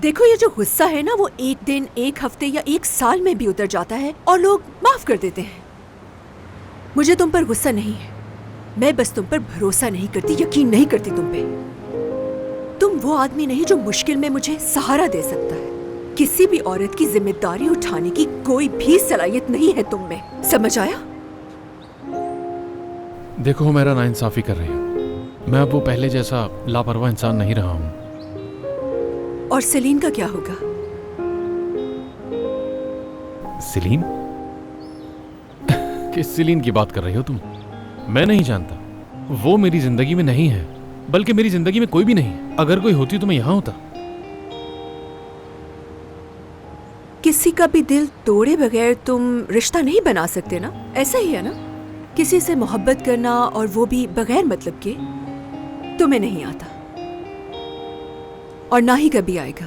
देखो, ये जो गुस्सा है ना, वो एक दिन, एक हफ्ते या एक साल में भी उतर जाता है और लोग माफ कर देते हैं। मुझे तुम पर गुस्सा नहीं है, मैं बस तुम पर भरोसा नहीं करती, यकीन नहीं करती तुम पे। तुम वो आदमी नहीं जो मुश्किल में मुझे सहारा दे सकता है। किसी भी औरत की जिम्मेदारी उठाने की कोई भी सलाहियत नहीं है तुम में, समझ आया? देखो, मेरा नाइंसाफी कर रही हो। मैं अब वो पहले जैसा लापरवाह इंसान नहीं रहा हूँ। और सेलीन का क्या होगा? सेलीन? किस सेलीन की बात कर रही हो तुम? मैं नहीं जानता। वो मेरी जिंदगी में नहीं है, बल्कि मेरी जिंदगी में कोई भी नहीं। अगर कोई होती तो मैं यहां होता। किसी का भी दिल तोड़े बगैर तुम रिश्ता नहीं बना सकते ना, ऐसा ही है ना? किसी से मोहब्बत करना, और वो भी बगैर मतलब के, तुम्हें नहीं आता और ना ही कभी आएगा।